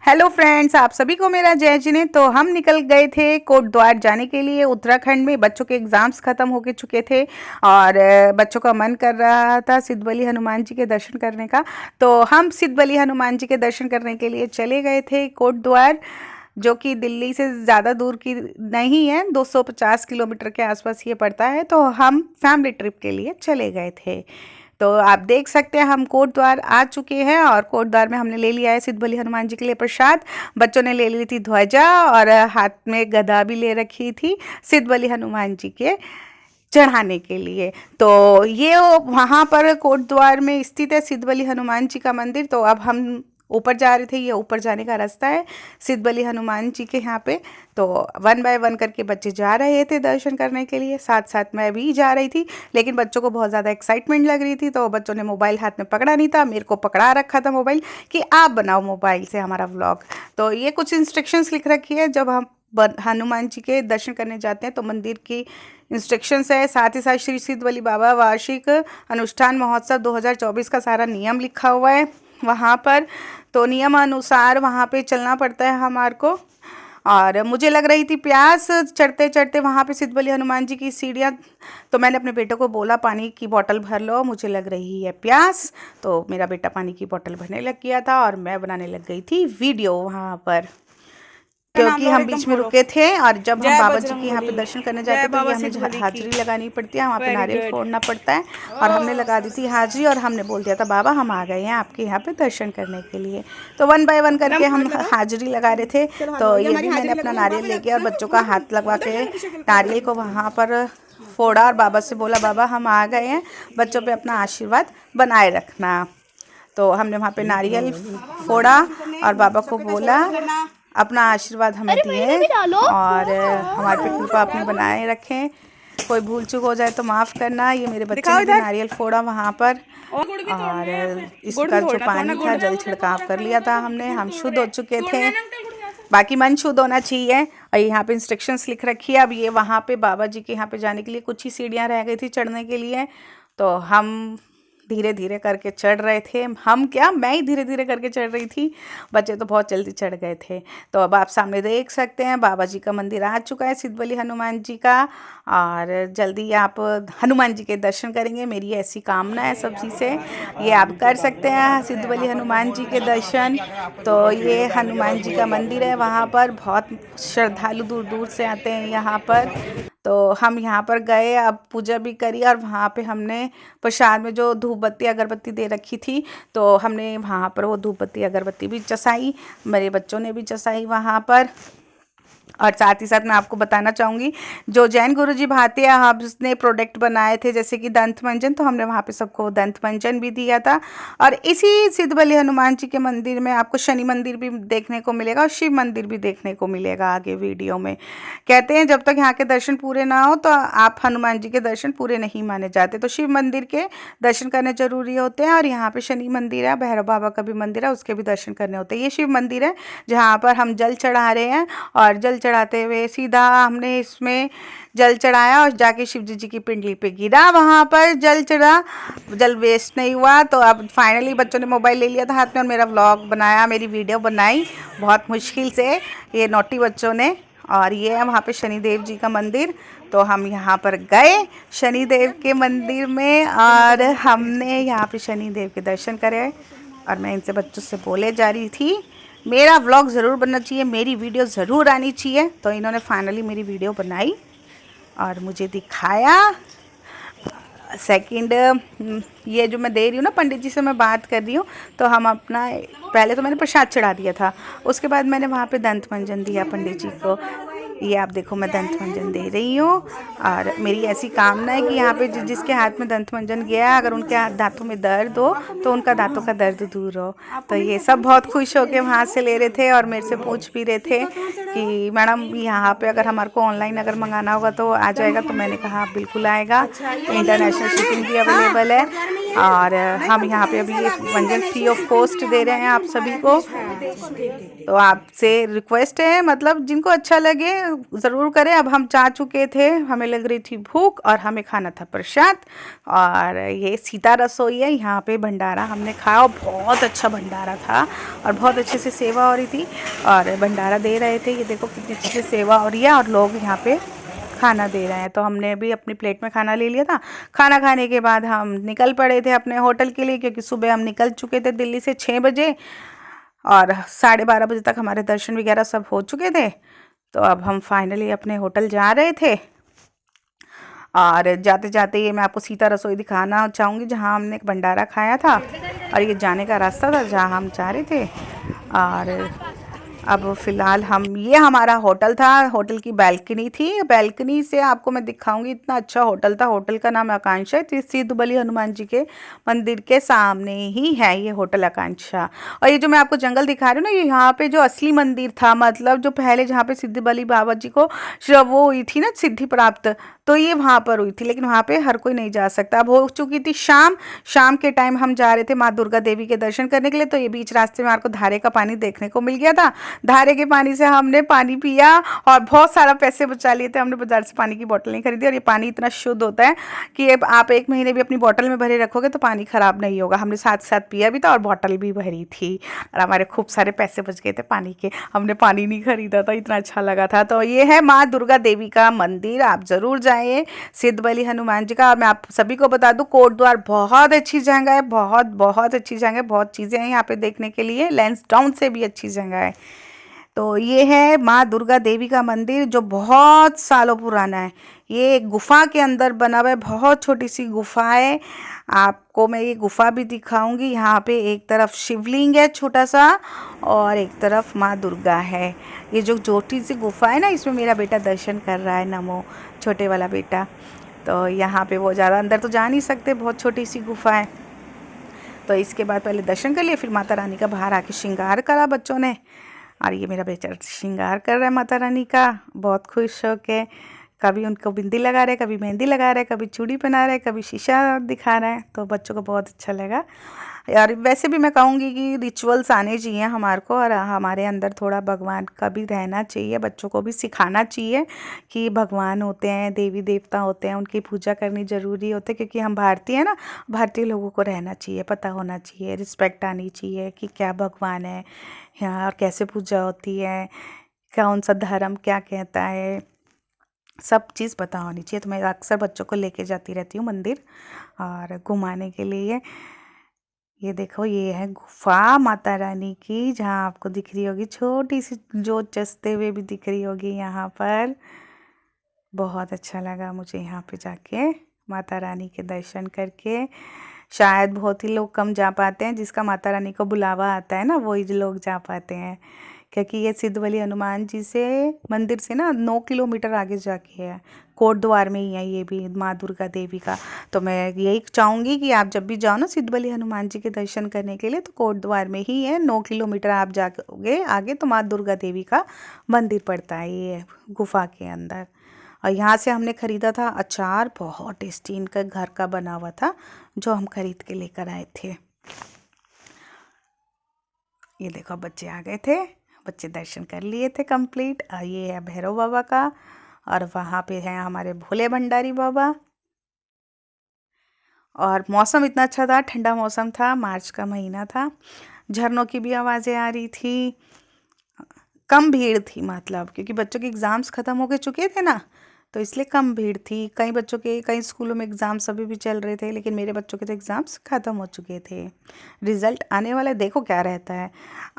Hello friends, आप सभी को मेरा जय जिने। तो हम निकल गए थे कोटद्वार जाने के लिए उत्तराखंड में। बच्चों के एग्ज़ाम्स ख़त्म होके चुके थे और बच्चों का मन कर रहा था सिद्ध बली हनुमान जी के दर्शन करने का। तो हम सिद्ध बली हनुमान जी के दर्शन करने के लिए चले गए थे कोटद्वार, जो कि दिल्ली से ज़्यादा दूर की नहीं है, 250 किलोमीटर के आसपास ये पड़ता है। तो हम फैमिली ट्रिप के लिए चले गए थे। तो आप देख सकते हैं हम कोटद्वार आ चुके हैं और कोटद्वार में हमने ले लिया है सिद्ध बली हनुमान जी के लिए प्रसाद। बच्चों ने ले ली थी ध्वजा और हाथ में गदा भी ले रखी थी सिद्ध बली हनुमान जी के चढ़ाने के लिए। तो ये वहाँ पर कोटद्वार में स्थित है सिद्ध बली हनुमान जी का मंदिर। तो अब हम ऊपर जा रहे थे, ये ऊपर जाने का रास्ता है सिद्ध बली हनुमान जी के यहाँ पे। तो 1 बाय 1 करके बच्चे जा रहे थे दर्शन करने के लिए, साथ साथ मैं भी जा रही थी। लेकिन बच्चों को बहुत ज़्यादा एक्साइटमेंट लग रही थी, तो बच्चों ने मोबाइल हाथ में पकड़ा नहीं था, मेरे को पकड़ा रखा था मोबाइल कि आप बनाओ मोबाइल से हमारा व्लॉग। तो ये कुछ इंस्ट्रक्शंस लिख रखी है, जब हम हनुमान जी के दर्शन करने जाते हैं तो मंदिर की इंस्ट्रक्शंस है। साथ ही साथ श्री सिद्ध बली बाबा वार्षिक अनुष्ठान महोत्सव 2024 का सारा नियम लिखा हुआ है वहाँ पर। तो नियम अनुसार वहाँ पे चलना पड़ता है हमारे को। और मुझे लग रही थी प्यास चढ़ते चढ़ते वहाँ पे सिद्ध बली हनुमान जी की सीढ़ियाँ। तो मैंने अपने बेटे को बोला पानी की बोतल भर लो, मुझे लग रही है प्यास। तो मेरा बेटा पानी की बोतल भरने लग गया था और मैं बनाने लग गई थी वीडियो वहाँ पर, क्योंकि हम बीच में रुके थे। और जब हम बाबा जी के यहाँ पे दर्शन करने जाते हैं तो ये हमें हाजिरी लगानी पड़ती है, वहाँ पे नारियल फोड़ना पड़ता है। और हमने लगा दी थी हाजिरी और हमने बोल दिया था बाबा हम आ गए हैं आपके यहाँ पे दर्शन करने के लिए। तो 1 बाय 1 करके हम हाजिरी लगा रहे थे। तो ये भी मैंने अपना नारियल लेके और बच्चों का हाथ लगवा के नारियल को वहाँ पर फोड़ा और बाबा से बोला बाबा हम आ गए हैं, बच्चों पे अपना आशीर्वाद बनाए रखना। तो हमने वहाँ पे नारियल फोड़ा और बाबा को बोला अपना आशीर्वाद हमें दिए और हमारे पे कृपा अपनी बनाए रखें, कोई भूल चूक हो जाए तो माफ़ करना। ये मेरे बच्चे ने भी नारियल फोड़ा वहाँ पर और इसका जो पानी था जल छिड़काव कर लिया था हमने, हम शुद्ध हो चुके थे। बाकी मन शुद्ध होना चाहिए। और यहाँ पे इंस्ट्रक्शंस लिख रखी है। अब ये वहाँ पे बाबा जी के यहाँ पे जाने के लिए कुछ ही सीढ़ियाँ रह गई थी चढ़ने के लिए। तो हम धीरे धीरे करके चढ़ रहे थे। हम क्या, मैं ही धीरे धीरे करके चढ़ रही थी, बच्चे तो बहुत जल्दी चढ़ गए थे। तो अब आप सामने देख सकते हैं बाबा जी का मंदिर आ चुका है सिद्ध बली हनुमान जी का। और जल्दी आप हनुमान जी के दर्शन करेंगे, मेरी ऐसी कामना है सभी से। ये आप कर सकते हैं सिद्ध बली हनुमान जी के दर्शन। तो ये हनुमान जी का मंदिर है, वहाँ पर बहुत श्रद्धालु दूर दूर से आते हैं यहाँ पर। तो हम यहाँ पर गए, अब पूजा भी करी और वहाँ पे हमने प्रसाद में जो धूप बत्ती अगरबत्ती दे रखी थी तो हमने वहाँ पर वो धूप बत्ती अगरबत्ती भी चसाई, मेरे बच्चों ने भी चसाई वहाँ पर। और साथ ही साथ मैं आपको बताना चाहूँगी जो जैन गुरुजी भाटिया हब्स ने प्रोडक्ट बनाए थे जैसे कि दंत मंजन, तो हमने वहाँ पे सबको दंत मंजन भी दिया था। और इसी सिद्ध बली हनुमान जी के मंदिर में आपको शनि मंदिर भी देखने को मिलेगा और शिव मंदिर भी देखने को मिलेगा आगे वीडियो में। कहते हैं जब तक यहाँ के दर्शन पूरे ना हो तो आप हनुमान जी के दर्शन पूरे नहीं माने जाते। तो शिव मंदिर के दर्शन करने जरूरी होते हैं और यहाँ पे शनि मंदिर है, भैरव बाबा का भी मंदिर है, उसके भी दर्शन करने होते हैं। ये शिव मंदिर है जहाँ पर हम जल चढ़ा रहे हैं और जल चढ़ाते हुए सीधा हमने इसमें जल चढ़ाया और जाके शिव जी की पिंडली पे गिरा, वहाँ पर जल चढ़ा, जल वेस्ट नहीं हुआ। तो अब फाइनली बच्चों ने मोबाइल ले लिया था हाथ में और मेरा व्लॉग बनाया, मेरी वीडियो बनाई बहुत मुश्किल से, ये नोटी बच्चों ने। और ये है वहाँ पे शनिदेव जी का मंदिर। तो हम यहाँ पर गए शनिदेव के मंदिर में और हमने यहाँ पे शनिदेव के दर्शन करे। और मैं इनसे बच्चों से बोले जा रही थी मेरा व्लॉग ज़रूर बनना चाहिए, मेरी वीडियो ज़रूर आनी चाहिए। तो इन्होंने फाइनली मेरी वीडियो बनाई और मुझे दिखाया। सेकंड ये जो मैं दे रही हूँ ना, पंडित जी से मैं बात कर रही हूँ, तो हम अपना पहले तो मैंने प्रसाद चढ़ा दिया था, उसके बाद मैंने वहाँ पे दंत मंजन दिया पंडित जी को। ये आप देखो मैं दंत मंजन दे रही हूँ और मेरी ऐसी कामना है कि यहाँ पे जिसके हाथ में दंत मंजन गया अगर उनके दांतों में दर्द हो तो उनका दांतों का दर्द दूर हो। तो ये सब बहुत खुश होकर वहाँ से ले रहे थे और मेरे से पूछ भी रहे थे कि मैडम यहाँ पे अगर हमारे को ऑनलाइन अगर मंगाना होगा तो आ जाएगा। तो मैंने कहा बिल्कुल आएगा, इंटरनेशनल शिपिंग भी अवेलेबल है। और हम यहाँ पे अभी ये मंजन फ्री ऑफ कॉस्ट दे रहे हैं आप सभी को। तो आपसे रिक्वेस्ट है, मतलब जिनको अच्छा लगे ज़रूर करें। अब हम जा चुके थे, हमें लग रही थी भूख और हमें खाना था प्रसाद। और ये सीता रसोई है, यहाँ पे भंडारा हमने खाया और बहुत अच्छा भंडारा था और बहुत अच्छे से सेवा हो रही थी और भंडारा दे रहे थे। ये देखो कितनी अच्छी से सेवा हो रही है और लोग यहाँ पे खाना दे रहे हैं। तो हमने भी अपनी प्लेट में खाना ले लिया था। खाना खाने के बाद हम निकल पड़े थे अपने होटल के लिए, क्योंकि सुबह हम निकल चुके थे दिल्ली से 6 बजे और 12:30 बजे तक हमारे दर्शन वगैरह सब हो चुके थे। तो अब हम फाइनली अपने होटल जा रहे थे और जाते जाते ये मैं आपको सीता रसोई दिखाना चाहूँगी जहाँ हमने एक भंडारा खाया था। और ये जाने का रास्ता था जहाँ हम जा रहे थे। और अब फ़िलहाल ये हमारा होटल था, होटल की बैल्कनी थी। बैल्कनी से आपको मैं दिखाऊंगी, इतना अच्छा होटल था। होटल का नाम आकांक्षा है, सिद्ध बली हनुमान जी के मंदिर के सामने ही है ये होटल आकांक्षा। और ये जो मैं आपको जंगल दिखा रही हूँ ना, ये यहाँ पे जो असली मंदिर था, मतलब जो पहले जहाँ पे सिद्ध बली बाबा जी को वो हुई थी ना सिद्धि प्राप्त, तो ये वहाँ पर हुई थी। लेकिन वहाँ पे हर कोई नहीं जा सकता। अब हो चुकी थी शाम। शाम के टाइम हम जा रहे थे माँ दुर्गा देवी के दर्शन करने के लिए। तो ये बीच रास्ते में आपको धारे का पानी देखने को मिल गया था। धारे के पानी से हमने पानी पिया और बहुत सारा पैसे बचा लिए थे। हमने बाजार से पानी की बोतल नहीं खरीदी और ये पानी इतना शुद्ध होता है कि आप 1 महीने भी अपनी बोतल में भरे रखोगे तो पानी खराब नहीं होगा। हमने साथ साथ पिया भी था और बोतल भी भरी थी और हमारे खूब सारे पैसे बच गए थे पानी के। हमने पानी नहीं खरीदा था, इतना अच्छा लगा था। तो ये है माँ दुर्गा देवी का मंदिर, आप ज़रूर जाइए, सिद्ध बली हनुमान जी का। और मैं आप सभी को बता दूं, कोट द्वार बहुत अच्छी जगह है, बहुत बहुत अच्छी जगह है। बहुत चीज़ें हैं यहाँ पे देखने के लिए। लैंसडाउन से भी अच्छी जगह है। तो ये है माँ दुर्गा देवी का मंदिर जो बहुत सालों पुराना है। ये एक गुफा के अंदर बना हुआ है, बहुत छोटी सी गुफा है। आपको मैं ये गुफा भी दिखाऊंगी। यहाँ पे एक तरफ शिवलिंग है छोटा सा और एक तरफ माँ दुर्गा है। ये जो छोटी सी गुफा है ना, इसमें मेरा बेटा दर्शन कर रहा है, नमो, छोटे वाला बेटा। तो यहाँ पे वो ज़्यादा अंदर तो जा नहीं सकते, बहुत छोटी सी गुफा है। तो इसके बाद पहले दर्शन कर लिए, फिर माता रानी का बाहर आके श्रृंगार करा बच्चों ने। और ये मेरा बेटा श्रृंगार कर रहा है माता रानी का, बहुत खुश होके। कभी उनको बिंदी लगा रहा है, कभी मेहंदी लगा रहा है, कभी चूड़ी पहना रहा है, कभी शीशा दिखा रहा है। तो बच्चों को बहुत अच्छा लगा। यार वैसे भी मैं कहूँगी कि रिचुअल्स आने चाहिए हमारे को, और हमारे अंदर थोड़ा भगवान का भी रहना चाहिए। बच्चों को भी सिखाना चाहिए कि भगवान होते हैं, देवी देवता होते हैं, उनकी पूजा करनी ज़रूरी होती है। क्योंकि हम भारतीय हैं ना, भारतीय लोगों को रहना चाहिए, पता होना चाहिए, रिस्पेक्ट आनी चाहिए कि क्या भगवान है यहाँ और कैसे पूजा होती है, कौन सा धर्म क्या कहता है, सब चीज़ पता होनी चाहिए। तो मैं अक्सर बच्चों को लेके जाती रहती हूँ मंदिर और घुमाने के लिए। ये देखो, ये है गुफा माता रानी की, जहाँ आपको दिख रही होगी छोटी सी जोत जसते हुए भी दिख रही होगी यहाँ पर। बहुत अच्छा लगा मुझे यहाँ पे जाके माता रानी के दर्शन करके। शायद बहुत ही लोग कम जा पाते हैं, जिसका माता रानी को बुलावा आता है ना, वही लोग जा पाते हैं। क्योंकि ये सिद्ध बली हनुमान जी से मंदिर से ना 9 किलोमीटर आगे जाके है, कोट द्वार में ही है ये भी माँ दुर्गा देवी का। तो मैं यही चाहूँगी कि आप जब भी जाओ ना सिद्ध बली हनुमान जी के दर्शन करने के लिए, तो कोट द्वार में ही है, 9 किलोमीटर आप जाओगे आगे तो माँ दुर्गा देवी का मंदिर पड़ता है ये गुफा के अंदर। और यहाँ से हमने ख़रीदा था अचार, बहुत टेस्टी इनका घर का बना हुआ था, जो हम खरीद के लेकर आए थे। ये देखो बच्चे आ गए थे, बच्चे दर्शन कर लिए थे कंप्लीट। ये है भैरव बाबा का और वहाँ पे है हमारे भोले भंडारी बाबा। और मौसम इतना अच्छा था, ठंडा मौसम था, मार्च का महीना था, झरनों की भी आवाज़ें आ रही थी। कम भीड़ थी, मतलब क्योंकि बच्चों के एग्ज़ाम्स ख़त्म हो के चुके थे ना, तो इसलिए कम भीड़ थी। कई बच्चों के कई स्कूलों में एग्ज़ाम्स अभी भी चल रहे थे, लेकिन मेरे बच्चों के तो एग्ज़ाम्स ख़त्म हो चुके थे। रिज़ल्ट आने वाला है, देखो क्या रहता है।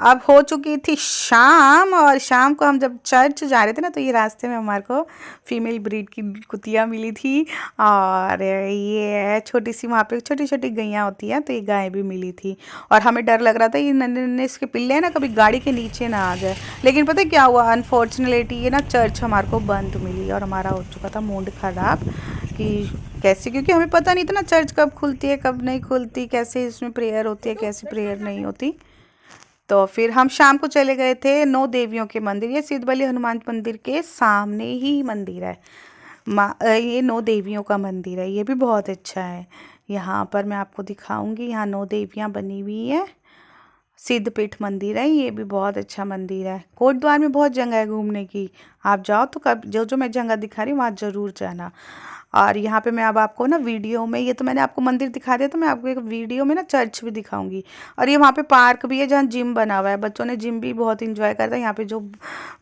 अब हो चुकी थी शाम, और शाम को हम जब चर्च जा रहे थे ना, तो ये रास्ते में हमारे को फीमेल ब्रीड की कुतिया मिली थी। और ये है छोटी सी, वहाँ पे छोटी छोटी गैयाँ होती हैं, तो ये गाय भी मिली थी। और हमें डर लग रहा था ये नन्हे नन्हे इसके पिल्ले ना कभी गाड़ी के नीचे ना आ जाए। लेकिन पता है क्या हुआ, अनफॉर्चुनेटली ये ना चर्च हमारे को बंद मिली और हमारा हो चुका था मूड ख़राब कि कैसे, क्योंकि हमें पता नहीं था ना चर्च कब खुलती है कब नहीं खुलती, कैसे इसमें प्रेयर होती है कैसे प्रेयर नहीं होती। तो फिर हम शाम को चले गए थे 9 देवियों के मंदिर। ये सिद्ध बली हनुमान मंदिर के सामने ही मंदिर है, ये 9 देवियों का मंदिर है, ये भी बहुत अच्छा है। यहाँ पर मैं आपको दिखाऊंगी, यहाँ 9 देवियाँ बनी हुई है। सिद्धपीठ मंदिर है, ये भी बहुत अच्छा मंदिर है। कोटद्वार में बहुत जगह है घूमने की, आप जाओ तो कब जो जो मैं जगह दिखा रही हूँ वहाँ ज़रूर जाना। और यहाँ पे मैं अब आपको ना वीडियो में, ये तो मैंने आपको मंदिर दिखा दिया, तो मैं आपको एक वीडियो में ना चर्च भी दिखाऊंगी। और ये वहाँ पे पार्क भी है जहाँ जिम बना हुआ है, बच्चों ने जिम भी बहुत इंजॉय करता है। यहाँ पे जो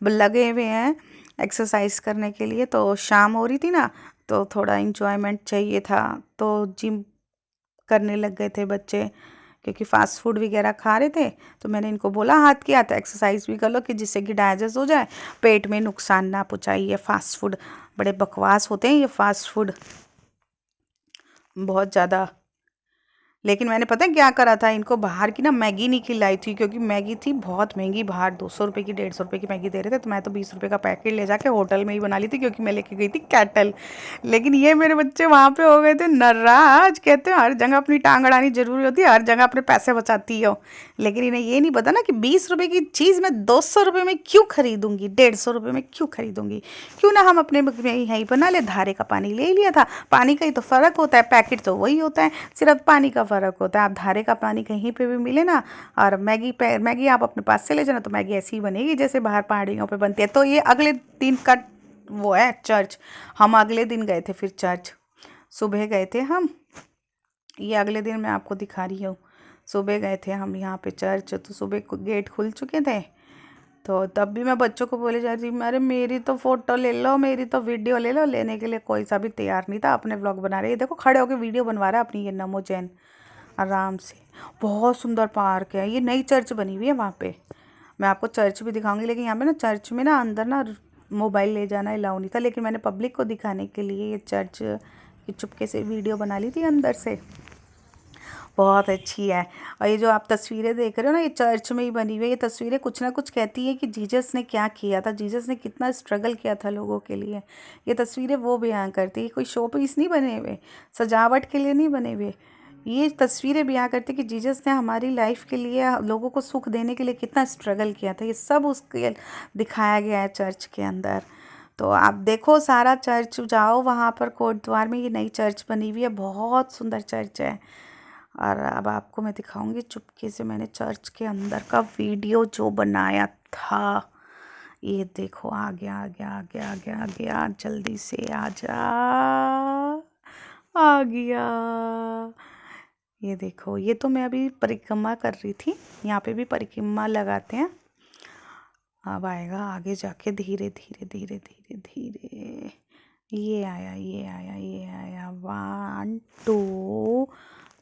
लगे हुए हैं एक्सरसाइज करने के लिए, तो शाम हो रही थी ना, तो थोड़ा इंजॉयमेंट चाहिए था, तो जिम करने लग गए थे बच्चे, क्योंकि फास्ट फूड वगैरह खा रहे थे। तो मैंने इनको बोला हाथ की हाथ एक्सरसाइज भी कर लो, कि जिससे कि डाइजेस्ट हो जाए, पेट में नुकसान ना पहुँचाइए। फास्ट फूड बड़े बकवास होते हैं ये फास्ट फूड, बहुत ज़्यादा। लेकिन मैंने पता है क्या करा था, इनको बाहर की ना मैगी नहीं खिलाई थी, क्योंकि मैगी थी बहुत महंगी बाहर, 200 रुपये की 150 रुपये की मैगी दे रहे थे। तो मैं तो 20 रुपये का पैकेट ले जाके होटल में ही बना ली थी, क्योंकि मैं लेके गई थी कैटल। लेकिन ये मेरे बच्चे वहाँ पे हो गए थे नाराज, कहते हैं हर जगह अपनी टांग अड़ानी जरूरी होती है, हर जगह अपने पैसे बचाती हो। लेकिन इन्हें ये नहीं पता ना कि 20 रुपये की चीज़ मैं 200 रुपये में क्यों खरीदूंगी, 150 रुपये में क्यों खरीदूंगी। क्यों ना हम अपने यहीं बना ले, धारे का पानी ले लिया था। पानी का ही तो फ़र्क होता है, पैकेट तो वही होता है, सिर्फ पानी का फ़र्क होता है। आप धारे का पानी कहीं पे भी मिले ना, और मैगी आप अपने पास से ले जाना, तो मैगी ऐसी ही बनेगी जैसे बाहर पहाड़ियों पे बनती है। तो ये अगले दिन का वो है चर्च, हम अगले दिन गए थे फिर चर्च, सुबह गए थे हम, ये अगले दिन मैं आपको दिखा रही हूँ। सुबह गए थे हम यहाँ पे चर्च, तो सुबह गेट खुल चुके थे। तो तब भी मैं बच्चों को बोले जा रही थी, अरे मेरी तो फ़ोटो ले लो, मेरी तो वीडियो ले लो। लेने के लिए कोई सा भी तैयार नहीं था, अपने व्लॉग बना रहे। ये देखो खड़े होकर वीडियो बनवा रहा है अपनी, ये नमो जैन आराम से। बहुत सुंदर पार्क है, ये नई चर्च बनी हुई है वहाँ पे। मैं आपको चर्च भी दिखाऊंगी, लेकिन यहाँ पे ना चर्च में ना अंदर ना मोबाइल ले जाना अलाउ नहीं था। लेकिन मैंने पब्लिक को दिखाने के लिए ये चर्च की चुपके से वीडियो बना ली थी अंदर से, बहुत अच्छी है। और ये जो आप तस्वीरें देख रहे हो ना, ये चर्च में ही बनी हुई है। ये तस्वीरें कुछ ना कुछ कहती है कि जीसस ने क्या किया था, जीसस ने कितना स्ट्रगल किया था लोगों के लिए। ये तस्वीरें वो बयां करती है, कोई शो पीस नहीं बने हुए, सजावट के लिए नहीं बने हुए। ये तस्वीरें बयां करती कि जीसस ने हमारी लाइफ के लिए, लोगों को सुख देने के लिए कितना स्ट्रगल किया था। ये सब उसके दिखाया गया है चर्च के अंदर। तो आप देखो सारा चर्च, जाओ वहाँ पर कोटद्वार में, ये नई चर्च बनी हुई है, बहुत सुंदर चर्च है। और अब आपको मैं दिखाऊंगी चुपके से मैंने चर्च के अंदर का वीडियो जो बनाया था। ये देखो आ गया आ गया आ गया आ गया आ गया, जल्दी से आ जा, आ गया। ये देखो, ये तो मैं अभी परिक्रमा कर रही थी, यहाँ पे भी परिक्रमा लगाते हैं। अब आएगा आगे जाके, धीरे धीरे धीरे धीरे धीरे। ये आया ये आया ये आया, 1 2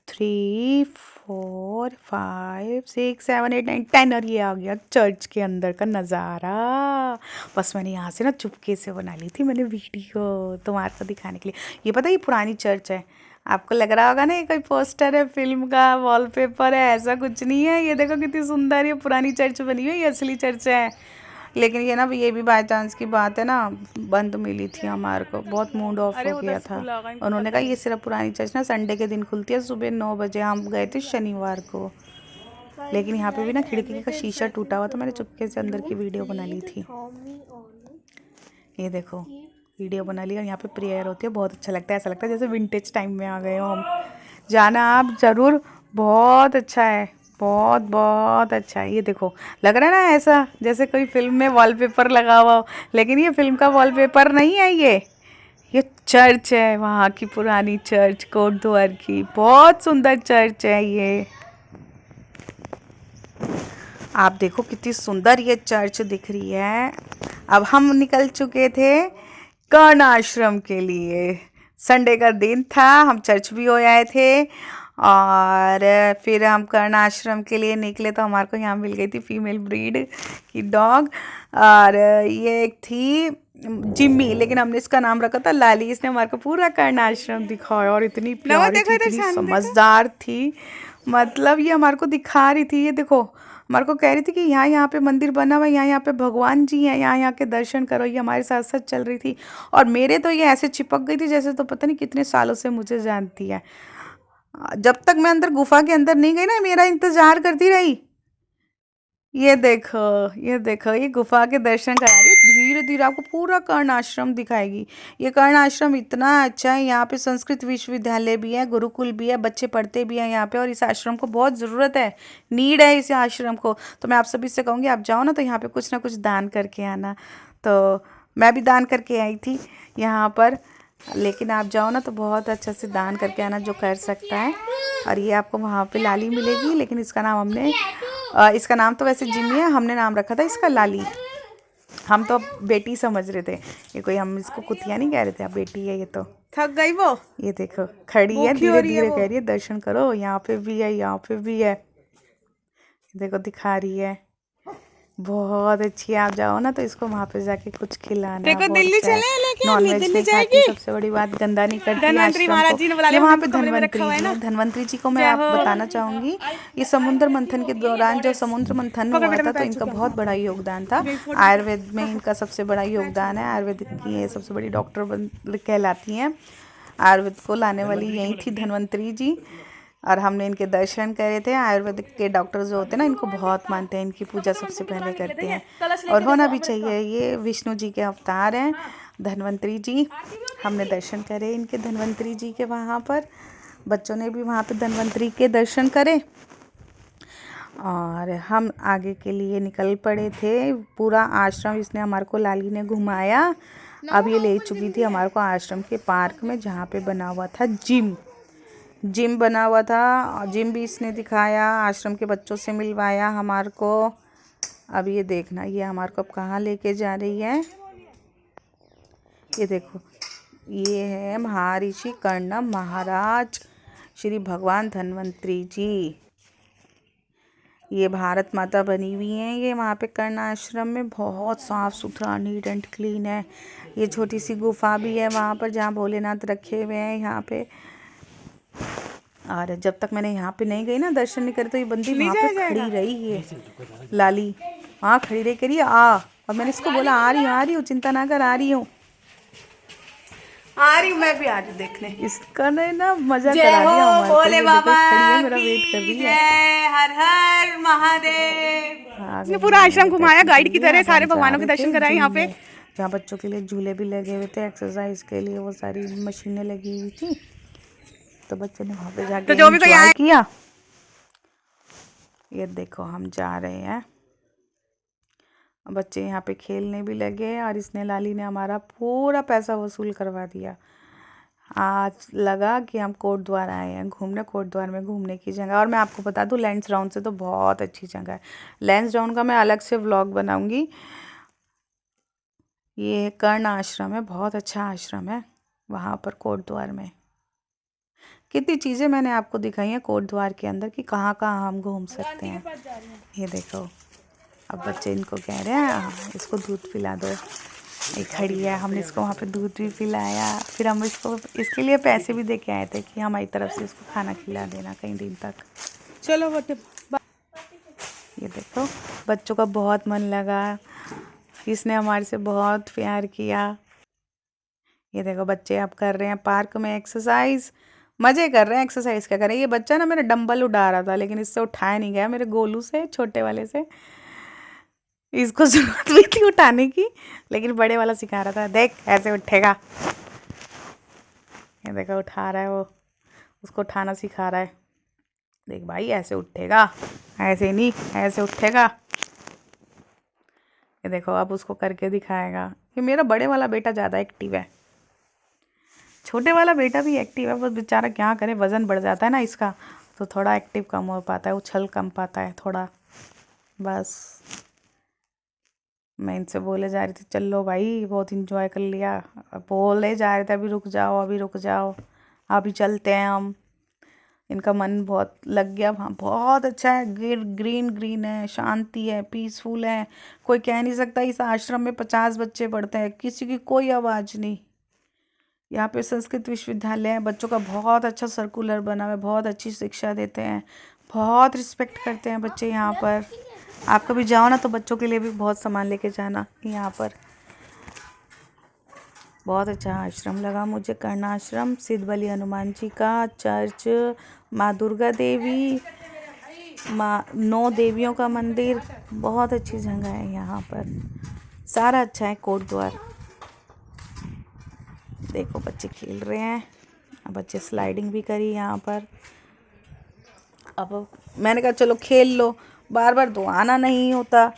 3 4 5 6 7 8 9 10, और ये आ गया चर्च के अंदर का नज़ारा। बस मैंने यहाँ से ना चुपके से बना ली थी मैंने वीडियो तुम्हारे को दिखाने के लिए। ये पता है ये पुरानी चर्च है, आपको लग रहा होगा ना ये कोई पोस्टर है फिल्म का, वॉलपेपर है, ऐसा कुछ नहीं है। ये देखो कितनी सुंदर ये पुरानी चर्च बनी हुई है, ये असली चर्च है। लेकिन ये ना ये भी बाय चांस की बात है ना, बंद मिली थी हमारे को, बहुत मूड ऑफ हो गया था। उन्होंने कहा ये सिर्फ पुरानी चर्च ना संडे के दिन खुलती है सुबह 9 बजे। हम गए थे शनिवार को, लेकिन यहाँ पे भी ना खिड़की का शीशा टूटा हुआ था, मैंने चुपके से अंदर की वीडियो बना ली थी। ये देखो वीडियो बना लिया, यहाँ पे प्रेयर होती है, बहुत अच्छा लगता है, ऐसा लगता है जैसे विंटेज टाइम में आ गए हो हम। जाना आप ज़रूर, बहुत अच्छा है, बहुत बहुत अच्छा है। ये देखो लग रहा है ना ऐसा जैसे कोई फिल्म में वॉलपेपर लगा हुआ हो, लेकिन ये फिल्म का वॉलपेपर नहीं है, ये चर्च है, वहाँ की पुरानी चर्च कोटद्वार की, बहुत सुंदर चर्च है ये। आप देखो कितनी सुंदर ये चर्च दिख रही है। अब हम निकल चुके थे कर्ण आश्रम के लिए, संडे का दिन था, हम चर्च भी हो आए थे। और फिर हम कर्ण आश्रम के लिए निकले, तो हमारे को यहाँ मिल गई थी फीमेल ब्रीड की डॉग, और ये एक थी जिम्मी, लेकिन हमने इसका नाम रखा था लाली। इसने हमारे को पूरा कर्ण आश्रम दिखाया, और इतनी प्यारी थी, इतनी समझदार थी, मतलब ये हमारे को दिखा रही थी। ये देखो हमारे को कह रही थी कि यहाँ पे मंदिर बना हुआ है, यहाँ पे भगवान जी हैं, यहाँ के दर्शन करो। ये हमारे साथ साथ चल रही थी, और मेरे तो ये ऐसे चिपक गई थी जैसे तो पता नहीं कितने सालों से मुझे जानती है। जब तक मैं अंदर गुफा के अंदर नहीं गई ना, मेरा इंतजार करती रही ये देखो ये गुफा के दर्शन करा रही है, धीरे धीरे आपको पूरा कर्ण आश्रम दिखाएगी। ये कर्ण आश्रम इतना अच्छा है, यहाँ पे संस्कृत विश्वविद्यालय भी है, गुरुकुल भी है, बच्चे पढ़ते भी हैं यहाँ पे, और इस आश्रम को बहुत ज़रूरत है, नीड है इस आश्रम को। तो मैं आप सभी से कहूँगी आप जाओ ना तो यहाँ पे कुछ ना कुछ दान करके आना। तो मैं भी दान करके आई थी यहाँ पर, लेकिन आप जाओ ना तो बहुत अच्छा से दान करके आना जो कर सकता है। और ये आपको वहाँ पे लाली मिलेगी, लेकिन इसका नाम हमने इसका नाम तो वैसे जिमी है, हमने नाम रखा था इसका लाली। हम तो बेटी समझ रहे थे, ये कोई हम इसको कुतिया नहीं कह रहे थे, अब बेटी है ये तो। थक गई वो, ये देखो खड़ी है, धीरे धीरे कह रही है दर्शन करो, यहाँ पे भी है, यहाँ पे भी है, देखो दिखा रही है, बहुत अच्छी है। आप जाओ ना तो इसको वहाँ पे जाके कुछ खिलाना। देखो दिल्ली चले लेके, नॉनवेज नहीं खाती, सबसे बड़ी बात गंदा नहीं करती। धनवंतरी महाराज जी ने बुला लिया, वहाँ पे धनवंतरी जी को मैं आप बताना चाहूंगी, ये समुद्र मंथन के दौरान जो समुद्र मंथन हुआ था तो इनका बहुत बड़ा योगदान था। आयुर्वेद में इनका सबसे बड़ा योगदान है, आयुर्वेदिक की ये सबसे बड़ी डॉक्टर कहलाती हैं। आयुर्वेद को लाने वाली यही थी धनवंतरी जी, और हमने इनके दर्शन करे थे। आयुर्वेदिक के डॉक्टर जो होते हैं ना इनको बहुत मानते हैं, इनकी पूजा सबसे पहले करते हैं, और होना भी चाहिए। ये विष्णु जी के अवतार हैं धन्वंतरी जी। हमने दर्शन करे इनके धन्वंतरी जी के, वहाँ पर बच्चों ने भी वहाँ पे धन्वंतरी के दर्शन करे, और हम आगे के लिए निकल पड़े थे। पूरा आश्रम इसने हमारे को लाली ने घुमाया। अब ये ले चुकी थी हमारे को आश्रम के पार्क में, जहाँ पे बना हुआ था जिम बना हुआ था, जिम भी इसने दिखाया, आश्रम के बच्चों से मिलवाया हमारे को। अब ये देखना ये हमारे को अब कहाँ लेके जा रही है, ये देखो ये है महर्षि कर्णम महाराज श्री भगवान धन्वंतरी जी। ये भारत माता बनी हुई हैं ये वहाँ पे कर्ण आश्रम में, बहुत साफ़ सुथरा नीट एंड क्लीन है। ये छोटी सी गुफा भी है वहाँ पर जहाँ भोलेनाथ रखे हुए हैं यहाँ पे। और जब तक मैंने यहाँ पे नहीं गई ना, दर्शन नहीं करे, तो ये बंदी वहाँ पे खड़ी रही है, लाली वहाँ खड़ी रही, करिए आ, और मैंने इसको बोला आ रही हूँ चिंता ना कर, आ रही हूँ मैं भी आज देखने। इसका ना मजा करा दिया हमारे को, भोले बाबा की मेरा वेट कर रही है। हर हर महादेव। इसने पूरा आश्रम घुमाया गाइड की तरह, सारे भगवानों के दर्शन कराए यहाँ पे, जहाँ बच्चों के लिए झूले भी लगे हुए थे, एक्सरसाइज के लिए वो सारी मशीनें लगी हुई थी, तो बच्चे ने वहाँ पे जाके तो जो भी कोई आया किया। ये देखो हम जा रहे हैं, बच्चे यहाँ पे खेलने भी लगे, और इसने लाली ने हमारा पूरा पैसा वसूल करवा दिया। आज लगा कि हम कोट द्वार आए हैं घूमने, कोट द्वार में घूमने की जगह। और मैं आपको बता दूं लैंसडाउन से तो बहुत अच्छी जगह है, लैंसडाउन का मैं अलग से व्लॉग बनाऊंगी। ये कर्ण आश्रम है, बहुत अच्छा आश्रम है वहाँ पर कोट द्वार में। कितनी चीज़ें मैंने आपको दिखाई हैं कोट द्वार के अंदर कि कहाँ कहाँ हम घूम सकते हैं। ये देखो अब बच्चे इनको कह रहे हैं इसको दूध पिला दो, ये खड़ी है, हमने इसको वहाँ पे दूध भी पिलाया। फिर हम इसको इसके लिए पैसे भी दे के आए थे कि हमारी तरफ से इसको खाना खिला देना कई दिन तक। चलो बच्चे, ये देखो बच्चों का बहुत मन लगा, इसने हमारे से बहुत प्यार किया। ये देखो बच्चे अब कर रहे हैं पार्क में एक्सरसाइज, मज़े कर रहे हैं। एक्सरसाइज क्या करें, ये बच्चा ना मेरा डंबल उठा रहा था, लेकिन इससे उठाया नहीं गया मेरे गोलू से, छोटे वाले से। इसको जरूरत भी थी उठाने की, लेकिन बड़े वाला सिखा रहा था, देख ऐसे उठेगा। ये देखो उठा रहा है वो, उसको उठाना सिखा रहा है, देख भाई ऐसे उठेगा, ऐसे नहीं ऐसे उठेगा। ये देखो अब उसको करके दिखाएगा। ये मेरा बड़े वाला बेटा ज़्यादा एक्टिव है, छोटे वाला बेटा भी एक्टिव है, बस बेचारा क्या करे, वज़न बढ़ जाता है ना इसका, तो थोड़ा एक्टिव कम हो पाता है, उछल कम पाता है थोड़ा। बस मैं इनसे बोले जा रही थी चलो भाई बहुत इंजॉय कर लिया, बोले जा रहे थे अभी रुक जाओ अभी रुक जाओ, अभी चलते हैं हम। इनका मन बहुत लग गया वहाँ, बहुत अच्छा है, ग्रीन ग्रीन है, शांति है, पीसफुल है। कोई कह नहीं सकता इस आश्रम में 50 बच्चे पढ़ते हैं, किसी की कोई आवाज़ नहीं। यहाँ पे संस्कृत विश्वविद्यालय है, बच्चों का बहुत अच्छा सर्कुलर बना हुआ है, बहुत अच्छी शिक्षा देते हैं, बहुत रिस्पेक्ट करते हैं बच्चे यहाँ पर। आप कभी जाओ ना तो बच्चों के लिए भी बहुत सामान लेके जाना यहाँ पर। बहुत अच्छा आश्रम लगा मुझे कर्ण आश्रम, सिद्ध बलि हनुमान जी का चर्च, माँ दुर्गा देवी, माँ 9 देवियों का मंदिर, बहुत अच्छी जगह है यहाँ पर, सारा अच्छा है कोट द्वार। देखो बच्चे खेल रहे हैं, अब बच्चे स्लाइडिंग भी करी यहाँ पर। अब मैंने कहा चलो खेल लो, बार बार तो आना नहीं होता।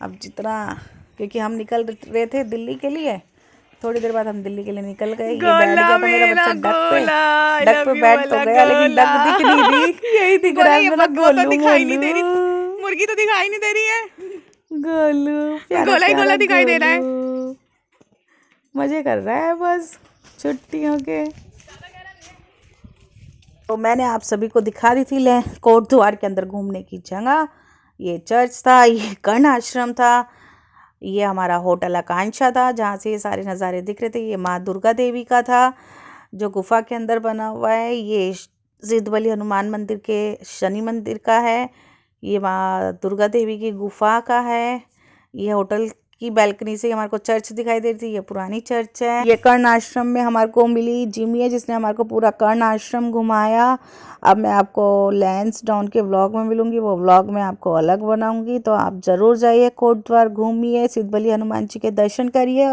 अब जितना, क्योंकि हम निकल रहे थे दिल्ली के लिए, थोड़ी देर बाद हम दिल्ली के लिए निकल गए। ये बैठ गया था मेरा बच्चा डक पे बैठ तो गया, लेकिन डक दिख नहीं रही। यही दिख रहा है मेरा गोलू। दिखाई नहीं दे रही, मुर्गी तो दिखाई नहीं दे रही है। गोलू प्यारा गोला ही प्यारा गोला दिखाई दे रहा है। गोलू मजे कर रहा है बस छुट्टियों के। तो मैंने आप सभी को दिखा दी थी ले कोट द्वार के अंदर घूमने की जगह। ये चर्च था, ये कर्ण आश्रम था, ये हमारा होटल आकांक्षा था जहाँ से ये सारे नज़ारे दिख रहे थे। ये माँ दुर्गा देवी का था जो गुफा के अंदर बना हुआ है। ये सिद्धबली हनुमान मंदिर के शनि मंदिर का है। ये माँ दुर्गा देवी की गुफा का है। ये होटल की बैल्कनी से हमारे को चर्च दिखाई दे रही थी, ये पुरानी चर्च है। ये कर्ण आश्रम में हमारे को मिली जिमी है जिसने हमारे को पूरा कर्ण आश्रम घुमाया। अब मैं आपको लैंस डाउन के व्लॉग में मिलूंगी, वो व्लॉग मैं आपको अलग बनाऊंगी। तो आप ज़रूर जाइए कोट द्वार, घूमिए, सिद्धबली हनुमान जी के दर्शन करिए।